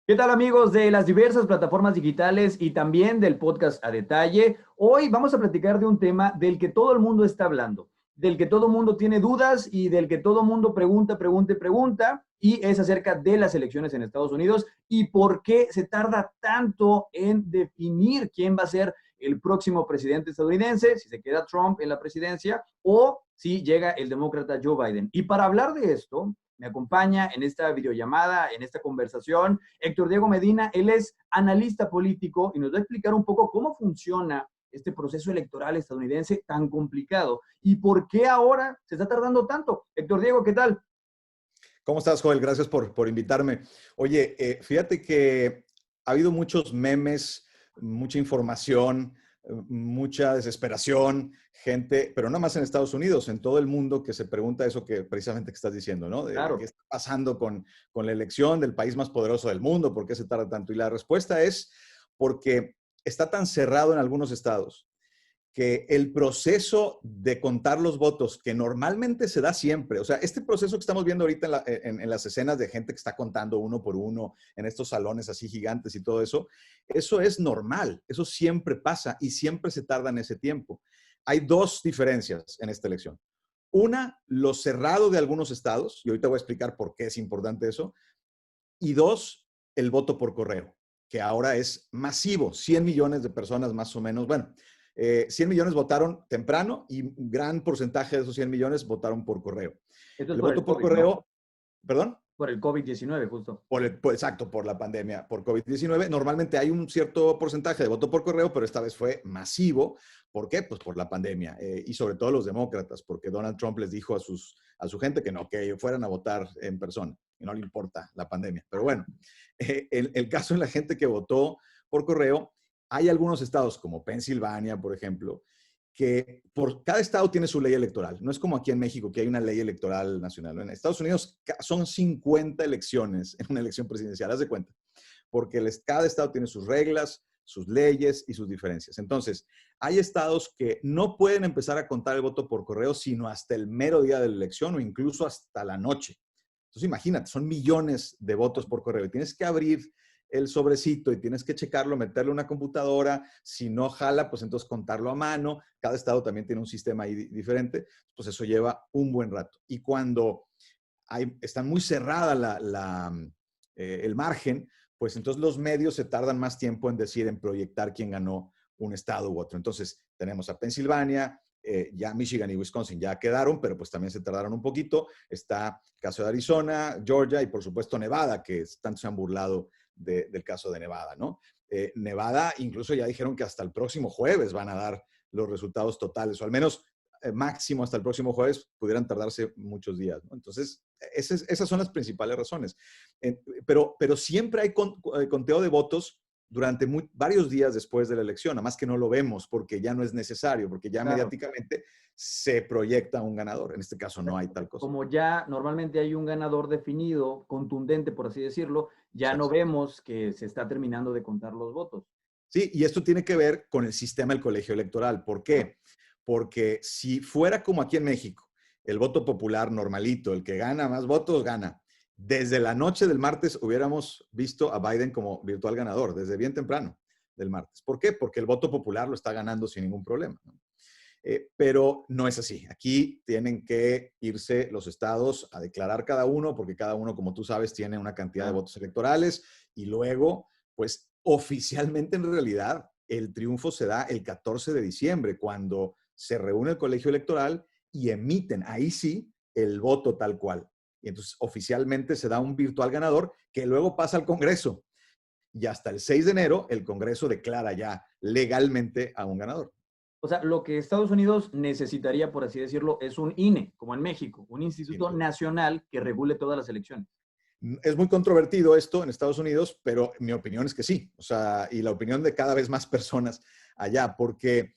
¿Qué tal amigos de las diversas plataformas digitales y también del podcast A Detalle? Hoy vamos a platicar de un tema del que todo el mundo está hablando, del que todo el mundo tiene dudas y del que todo el mundo pregunta, y es acerca de las elecciones en Estados Unidos y por qué se tarda tanto en definir quién va a ser el próximo presidente estadounidense, si se queda Trump en la presidencia o si llega el demócrata Joe Biden. Y para hablar de esto, me acompaña en esta videollamada, en esta conversación, Héctor Diego Medina. Él es analista político y nos va a explicar un poco cómo funciona este proceso electoral estadounidense tan complicado y por qué ahora se está tardando tanto. Héctor Diego, ¿qué tal? ¿Cómo estás, Joel? Gracias por invitarme. Oye, fíjate que ha habido muchos memes, mucha información, mucha desesperación, gente, pero no más en Estados Unidos, en todo el mundo que se pregunta eso que precisamente que estás diciendo, ¿no? De qué Claro. está pasando con la elección del país más poderoso del mundo, ¿por qué se tarda tanto? Y la respuesta es porque está tan cerrado en algunos estados que el proceso de contar los votos, que normalmente se da siempre, o sea, este proceso que estamos viendo ahorita en las escenas de gente que está contando uno por uno en estos salones así gigantes y todo eso es normal, eso siempre pasa y siempre se tarda en ese tiempo. Hay dos diferencias en esta elección. Una, lo cerrado de algunos estados, y ahorita voy a explicar por qué es importante eso, y dos, el voto por correo, que ahora es masivo, 100 millones de personas más o menos, bueno, 100 millones votaron temprano y un gran porcentaje de esos 100 millones votaron por correo. Esto es El por voto el por COVID, ¿no? correo, perdón, Por el COVID-19, justo. exacto, por la pandemia, por COVID-19. Normalmente hay un cierto porcentaje de voto por correo, pero esta vez fue masivo. ¿Por qué? Pues por la pandemia. Y sobre todo los demócratas, porque Donald Trump les dijo a su gente que no, que fueran a votar en persona. Y no le importa la pandemia. Pero bueno, el caso de la gente que votó por correo, hay algunos estados como Pensilvania, por ejemplo, que por cada estado tiene su ley electoral. No es como aquí en México que hay una ley electoral nacional. En Estados Unidos son 50 elecciones en una elección presidencial, haz de cuenta, porque cada estado tiene sus reglas, sus leyes y sus diferencias. Entonces, hay estados que no pueden empezar a contar el voto por correo sino hasta el mero día de la elección o incluso hasta la noche. Entonces, imagínate, son millones de votos por correo y tienes que abrir el sobrecito y tienes que checarlo, meterlo en una computadora. Si no jala, pues entonces contarlo a mano. Cada estado también tiene un sistema ahí diferente. Pues eso lleva un buen rato. Y cuando está muy cerrada el margen, pues entonces los medios se tardan más tiempo en decir, en proyectar quién ganó un estado u otro. Entonces tenemos a Pensilvania, ya Michigan y Wisconsin ya quedaron, pero pues también se tardaron un poquito. Está el caso de Arizona, Georgia y por supuesto Nevada, que tanto se han burlado del caso de Nevada, ¿no? Nevada incluso ya dijeron que hasta el próximo jueves van a dar los resultados totales, o al menos máximo hasta el próximo jueves, pudieran tardarse muchos días, ¿no? Entonces, esas son las principales razones. Pero siempre hay conteo de votos durante varios días después de la elección, nada más que no lo vemos porque ya no es necesario, porque ya Claro. mediáticamente se proyecta un ganador. En este caso O sea, no hay tal cosa. como ya normalmente hay un ganador definido, contundente, por así decirlo, ya no Exacto. vemos que se está terminando de contar los votos. Sí, y esto tiene que ver con el sistema del colegio electoral. ¿Por Claro. qué? Porque si fuera como aquí en México, el voto popular normalito, el que gana más votos, gana. Desde la noche del martes hubiéramos visto a Biden como virtual ganador, desde bien temprano del martes. ¿Por qué? Porque el voto popular lo está ganando sin ningún problema, ¿no? Pero no es así. Aquí tienen que irse los estados a declarar cada uno, porque cada uno, como tú sabes, tiene una cantidad de Claro. votos electorales y luego, pues oficialmente en realidad, el triunfo se da el 14 de diciembre, cuando se reúne el colegio electoral y emiten, ahí sí, el voto tal cual. Y entonces oficialmente se da un virtual ganador que luego pasa al Congreso. Y hasta el 6 de enero el Congreso declara ya legalmente a un ganador. O sea, lo que Estados Unidos necesitaría, por así decirlo, es un INE, como en México, un Sin instituto duda. nacional que regule todas las elecciones. Es muy controvertido esto en Estados Unidos, pero mi opinión es que sí. O sea, y la opinión de cada vez más personas allá, porque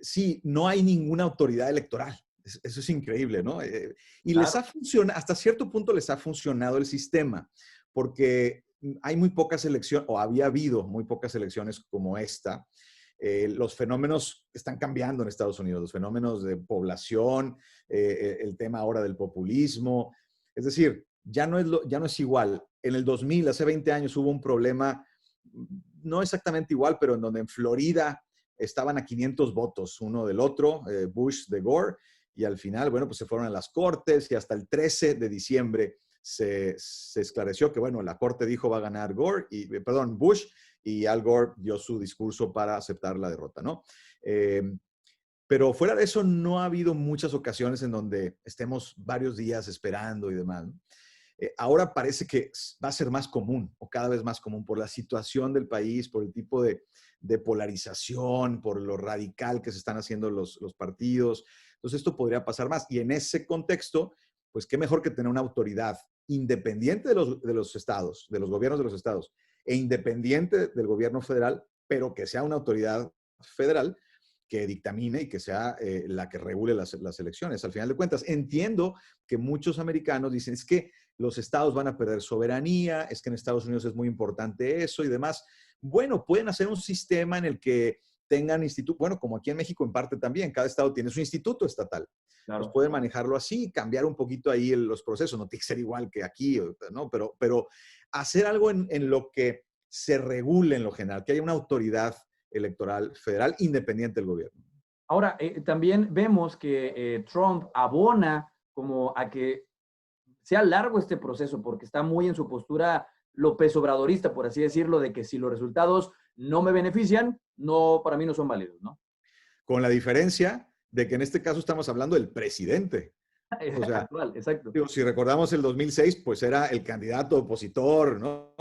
sí, no hay ninguna autoridad electoral. Eso es increíble, ¿no? Y les Claro. ha funcionado, hasta cierto punto les ha funcionado el sistema, porque hay muy pocas elecciones, o había habido muy pocas elecciones como esta. Los fenómenos están cambiando en Estados Unidos, los fenómenos de población, el tema ahora del populismo. Es decir, ya no es igual en el 2000, hace 20 años, hubo un problema, no exactamente igual, pero en donde en Florida estaban a 500 votos uno del otro, Bush de Gore, y al final, bueno, pues se fueron a las cortes y hasta el 13 de diciembre se esclareció que, bueno, la corte dijo va a ganar Bush, y Al Gore dio su discurso para aceptar la derrota, ¿no? Pero fuera de eso, no ha habido muchas ocasiones en donde estemos varios días esperando y demás, ¿no? Ahora parece que va a ser más común o cada vez más común por la situación del país, por el tipo de polarización, por lo radical que se están haciendo los partidos. Entonces esto podría pasar más. Y en ese contexto, pues qué mejor que tener una autoridad independiente de los estados, de los gobiernos de los estados, e independiente del gobierno federal, pero que sea una autoridad federal que dictamine y que sea la que regule las elecciones. Al final de cuentas, entiendo que muchos americanos dicen, es que los estados van a perder soberanía, es que en Estados Unidos es muy importante eso y demás. Bueno, pueden hacer un sistema en el que tengan instituto, bueno, como aquí en México en parte también, cada estado tiene su instituto estatal. Claro. Pues pueden manejarlo así, cambiar un poquito ahí los procesos, no tiene que ser igual que aquí, ¿no? Pero hacer algo en lo que se regule en lo general, que haya una autoridad electoral federal independiente del gobierno. Ahora, también vemos que Trump abona como a que sea largo este proceso, porque está muy en su postura López Obradorista, por así decirlo, de que si los resultados no me benefician, no, para mí no son válidos, ¿no? Con la diferencia de que en este caso estamos hablando del presidente. O sea, actual, exacto. Digo, si recordamos el 2006, pues era el candidato opositor, ¿no?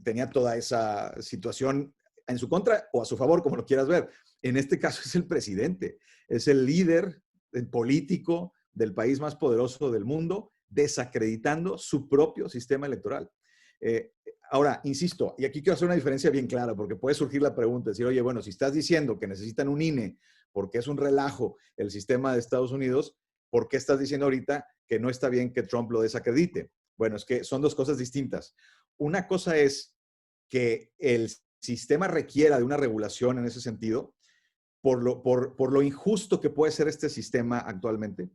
Tenía toda esa situación en su contra o a su favor, como lo quieras ver. En este caso es el presidente, es el líder el político del país más poderoso del mundo, desacreditando su propio sistema electoral. Ahora, insisto, y aquí quiero hacer una diferencia bien clara, porque puede surgir la pregunta, decir, oye, bueno, si estás diciendo que necesitan un INE porque es un relajo el sistema de Estados Unidos, ¿por qué estás diciendo ahorita que no está bien que Trump lo desacredite? Bueno, es que son dos cosas distintas. Una cosa es que el sistema requiera de una regulación en ese sentido, por lo injusto que puede ser este sistema actualmente.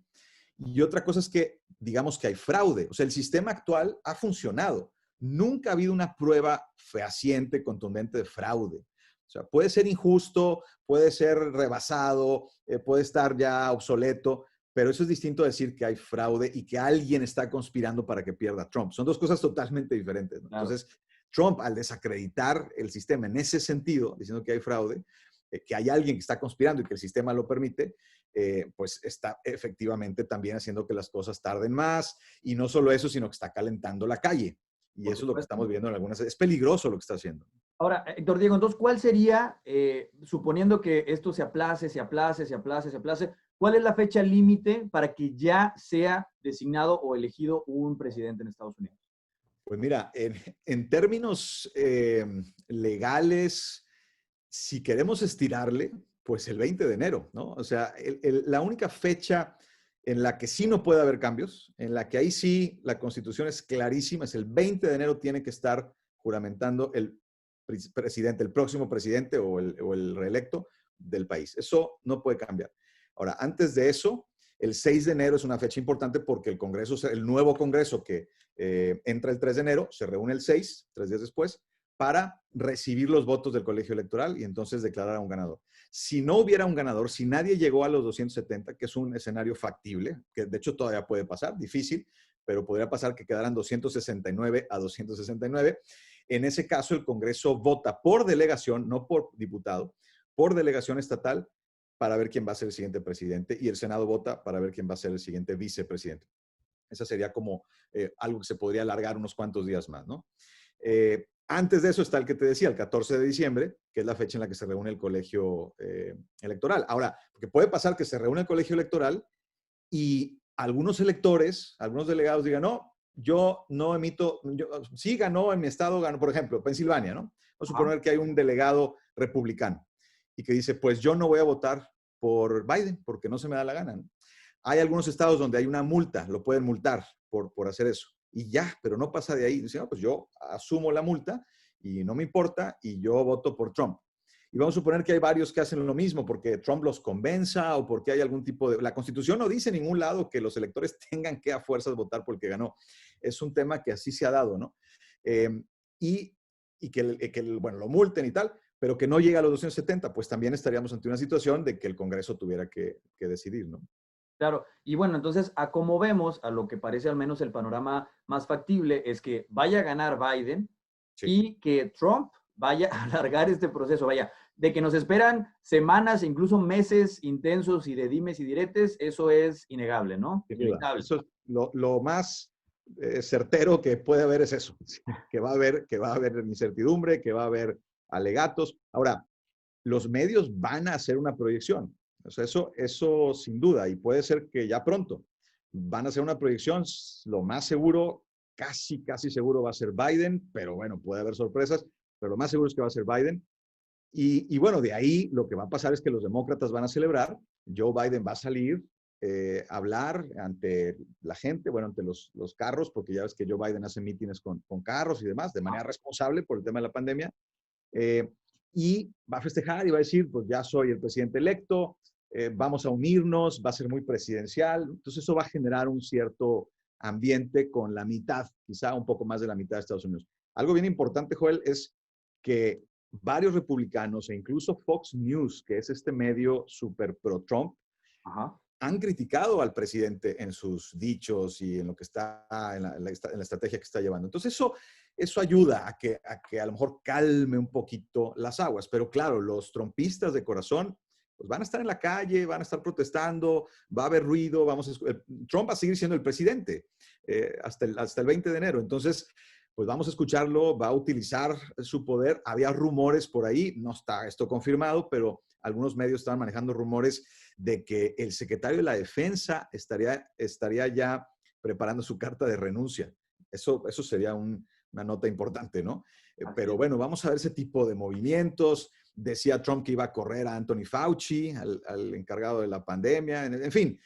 Y otra cosa es que, digamos que hay fraude. O sea, el sistema actual ha funcionado. Nunca ha habido una prueba fehaciente, contundente de fraude. O sea, puede ser injusto, puede ser rebasado, puede estar ya obsoleto, pero eso es distinto a decir que hay fraude y que alguien está conspirando para que pierda Trump. Son dos cosas totalmente diferentes, ¿no? Claro. Entonces, Trump, al desacreditar el sistema en ese sentido, diciendo que hay fraude, que hay alguien que está conspirando y que el sistema lo permite, pues está efectivamente también haciendo que las cosas tarden más. Y no solo eso, sino que está calentando la calle. Y eso es lo que estamos viendo en algunas. Es peligroso lo que está haciendo. Ahora, Héctor Diego, entonces, ¿cuál sería, suponiendo que esto se aplace, cuál es la fecha límite para que ya sea designado o elegido un presidente en Estados Unidos? Pues mira, en términos legales, si queremos estirarle, pues el 20 de enero, ¿no? O sea, la única fecha en la que sí no puede haber cambios, en la que ahí sí la Constitución es clarísima, es el 20 de enero tiene que estar juramentando el presidente, el próximo presidente o el reelecto del país. Eso no puede cambiar. Ahora, antes de eso, el 6 de enero es una fecha importante porque el Congreso, el nuevo Congreso que entra el 3 de enero, se reúne el 6, 3 días después, para recibir los votos del colegio electoral y entonces declarar a un ganador. Si no hubiera un ganador, si nadie llegó a los 270, que es un escenario factible, que de hecho todavía puede pasar, difícil, pero podría pasar que quedaran 269 a 269. En ese caso, el Congreso vota por delegación, no por diputado, por delegación estatal para ver quién va a ser el siguiente presidente y el Senado vota para ver quién va a ser el siguiente vicepresidente. Esa sería como algo que se podría alargar unos cuantos días más, ¿no? Antes de eso está el que te decía, el 14 de diciembre, que es la fecha en la que se reúne el colegio electoral. Ahora, porque puede pasar que se reúne el colegio electoral y algunos electores, algunos delegados digan, no, yo no emito, sí ganó en mi estado, ganó, por ejemplo, Pensilvania, ¿no? Vamos a suponer que hay un delegado republicano y que dice, pues yo no voy a votar por Biden porque no se me da la gana, ¿no? Hay algunos estados donde hay una multa, lo pueden multar por hacer eso. Y ya, pero no pasa de ahí. Dice, no, pues yo asumo la multa y no me importa y yo voto por Trump. Y vamos a suponer que hay varios que hacen lo mismo porque Trump los convenza o porque hay algún tipo de... La Constitución no dice en ningún lado que los electores tengan que a fuerzas votar por el que ganó. Es un tema que así se ha dado, ¿no? Eh, y bueno, lo multen y tal, pero que no llegue a los 270, pues también estaríamos ante una situación de que el Congreso tuviera que decidir, ¿no? Claro, y bueno, entonces, a como vemos, a lo que parece al menos el panorama más factible es que vaya a ganar Biden Sí. y que Trump vaya a alargar este proceso, vaya, de que nos esperan semanas, incluso meses intensos y de dimes y diretes, eso es innegable, ¿no? Sin duda. Inevitable. Eso es lo más certero que puede haber es eso, que va a haber incertidumbre, que va a haber alegatos. Ahora, los medios van a hacer una proyección. O sea, eso sin duda, y puede ser que ya pronto van a hacer una proyección, lo más seguro, casi seguro va a ser Biden, pero bueno, puede haber sorpresas, pero lo más seguro es que va a ser Biden. Y bueno, de ahí lo que va a pasar es que los demócratas van a celebrar, Joe Biden va a salir a hablar ante la gente, bueno, ante los carros, porque ya ves que Joe Biden hace mítines con carros y demás, de manera responsable por el tema de la pandemia, eh, y va a festejar y va a decir, pues ya soy el presidente electo, vamos a unirnos, va a ser muy presidencial, entonces eso va a generar un cierto ambiente con la mitad, quizá un poco más de la mitad de Estados Unidos. Algo bien importante, Joel, es que varios republicanos e incluso Fox News, que es este medio súper pro-Trump, Ajá. han criticado al presidente en sus dichos y en lo que está, en la estrategia que está llevando. Entonces eso ayuda a lo mejor calme un poquito las aguas. Pero claro, los trumpistas de corazón pues van a estar en la calle, van a estar protestando, va a haber ruido, Trump va a seguir siendo el presidente hasta el 20 de enero. Entonces, pues vamos a escucharlo, va a utilizar su poder. Había rumores por ahí, no está esto confirmado, pero algunos medios estaban manejando rumores de que el secretario de la Defensa estaría ya preparando su carta de renuncia. Eso sería una nota importante, ¿no? Pero bueno, vamos a ver ese tipo de movimientos. Decía Trump que iba a correr a Anthony Fauci, al encargado de la pandemia. En fin,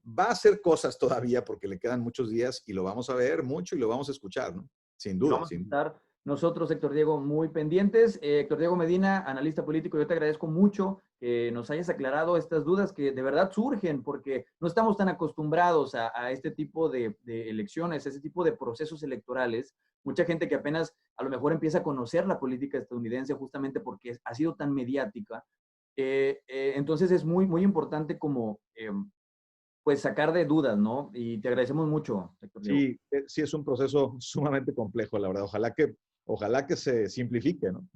va a hacer cosas todavía porque le quedan muchos días y lo vamos a ver mucho y lo vamos a escuchar, ¿no? Sin Y duda, vamos a sin duda. estar nosotros, Héctor Diego, muy pendientes. Héctor Diego Medina, analista político, yo te agradezco mucho que nos hayas aclarado estas dudas que de verdad surgen porque no estamos tan acostumbrados a este tipo de elecciones, a ese tipo de procesos electorales. Mucha gente que apenas a lo mejor empieza a conocer la política estadounidense justamente porque ha sido tan mediática. Entonces es muy importante como pues sacar de dudas, ¿no? Y te agradecemos mucho, Héctor Diego. Sí, sí es un proceso sumamente complejo, la verdad. Ojalá que se simplifique, ¿no?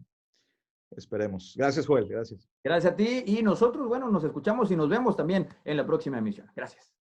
Esperemos. Gracias, Joel. Gracias. Gracias a ti y nosotros, bueno, nos escuchamos y nos vemos también en la próxima emisión. Gracias.